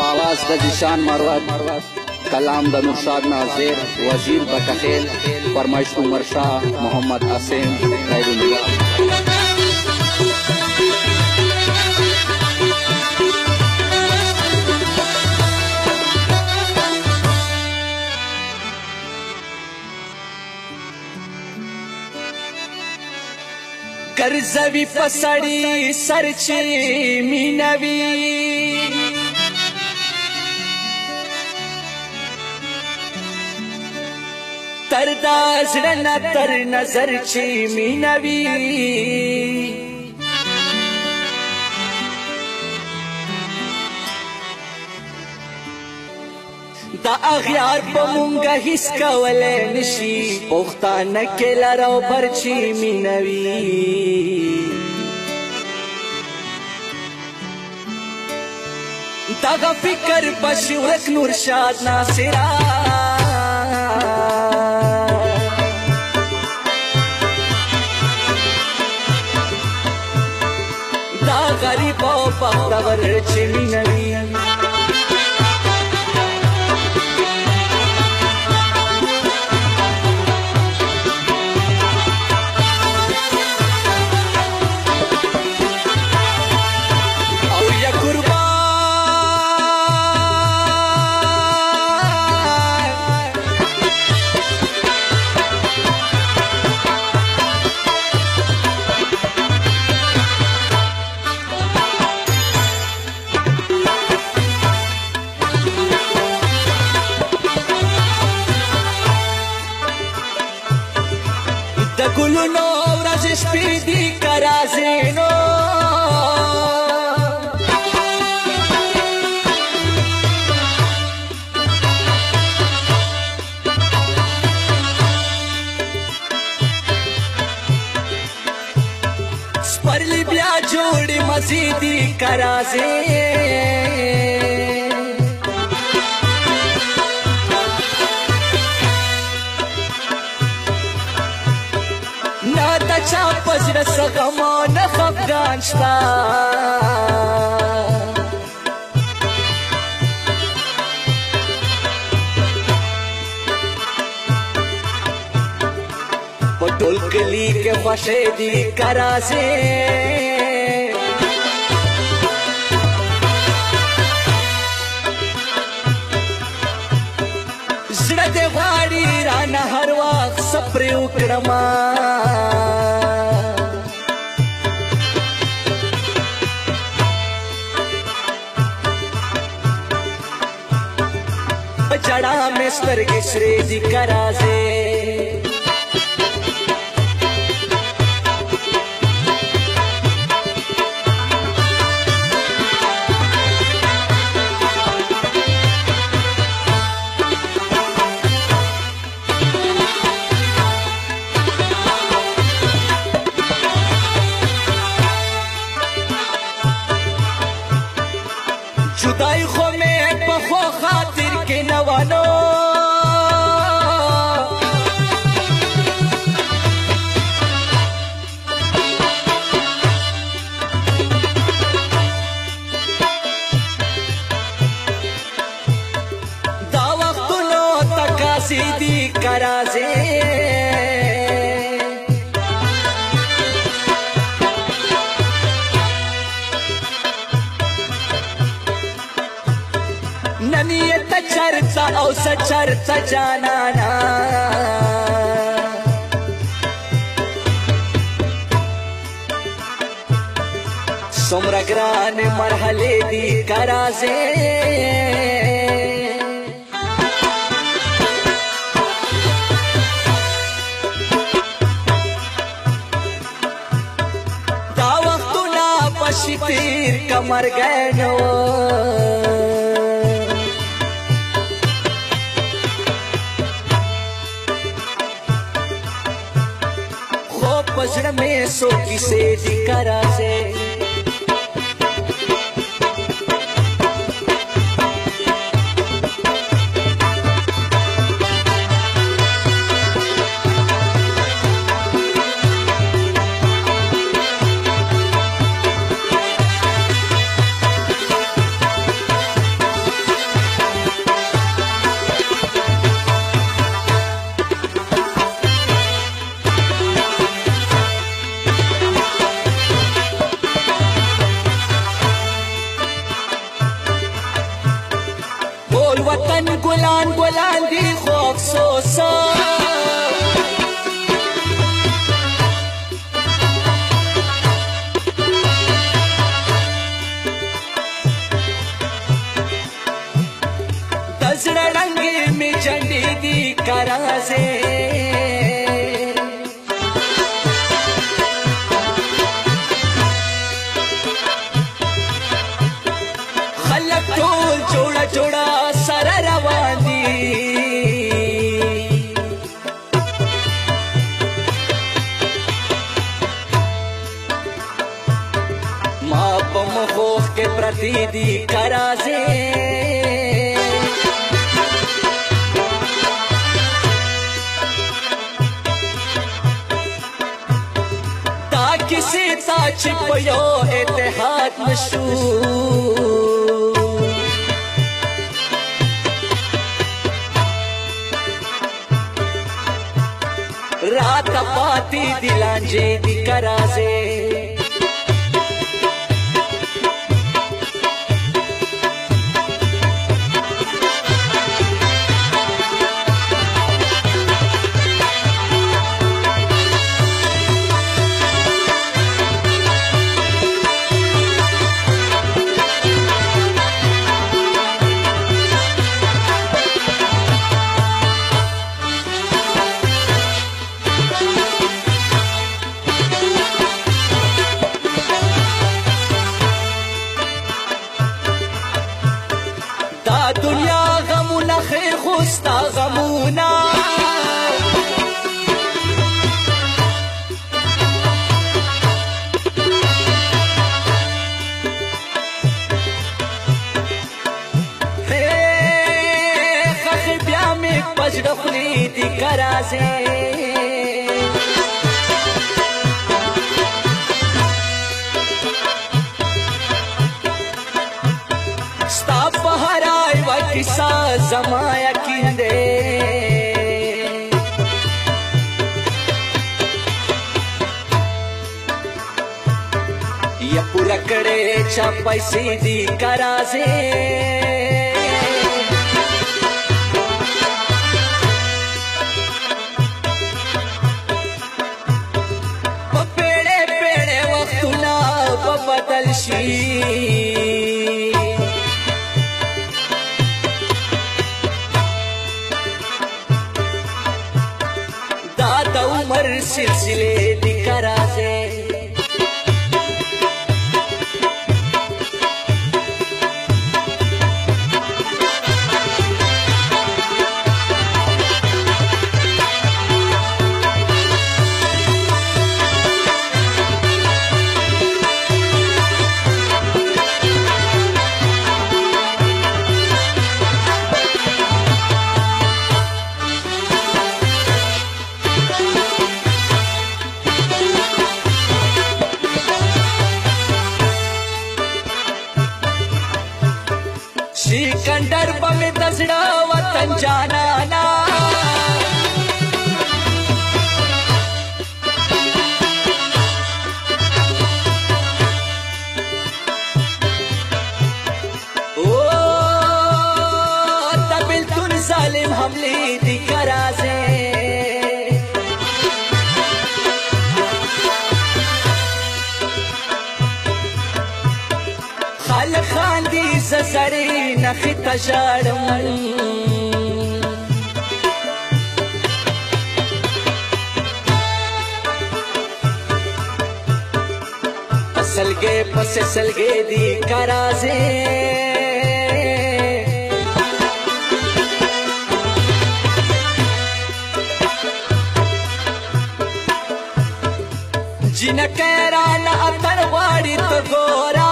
आवाज द जिशान मरवत, कलाम द नुरशाद नाजिर, वजीर बकखेल, फरमाइश उमर शाह, मोहम्मद आसिम करजवी पसड़ी सरची मीनवी तरदाज न तर नजर ची मीनवी दा अग्यार पमुंगा हिस्का वले निशी पोख्तान के लरो परची मीनवी दागा फिकर बशुरक नुरशाद नासिरा दा गरीबो बख्तवर ची मीनवी गुलनो रजिश पीदी कराजेनो स्पर्ली ब्या जोड़ी मजीदी कराजे चापस रसगमो न खफगान शता पटोल कली के फशेदी कराजे जड़े वाड़ी राना हर वक्त सप्रे उकड़मा जड़ा में स्वर्ग श्रेदी कराजे जुदाई खो में बखो खातिर के नवानो दा वक्तुनो तकासीदी कराजे ननियत चर्चा और सचर्चा जानाना सोमरग्रान मरहले दी कराजे दा वक्तु ना पशितीर कमर गैनो पजड़ में सो किसे दिकरा से وطن ګلان ګلان دي خو افسوسه د زړه رنګې مې جنډې دي کرازې خلک ټول جوړه جوړه سره روان دي ما په مخوخ کې پرتې دي کرازې دا کسې تا چې په یو اتحاد نشو راته پاتې دي لانجې دي کرازې دنیا غمونه خیر خوستا غمونه خخ بیا مې پزړه خولې دي کرازې ستا په هره یوه کیسه زما یقین دی یا پوره کړې چا پیسې دي کرازې په پیړې پیړې وختونه به بدل شي د عمر سلسلې دي کرازې सिकंदर बमे दसड़ा वतन जाना ओ तबिल तुन जालिम हमले दी कराजे خاندي زسري نخي تجارم سلګې پس سلګې دي کرازې جنکه رانه اتر غواړي ته ګوره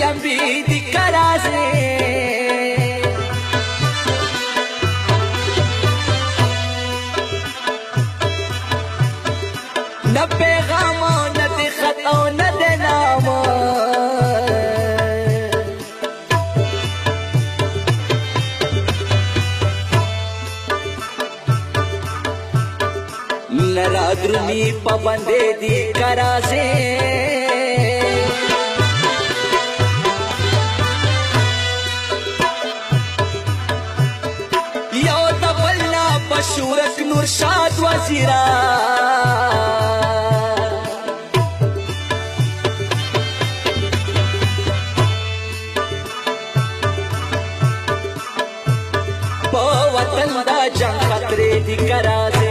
लंबी दी कराजे न पैगाम न दे खत न दे नाम یارونی پابندې دي کرازې یو د بل نه بشورک نورشاد وزیرا په وطن دا جنګ خطرې دي کرازې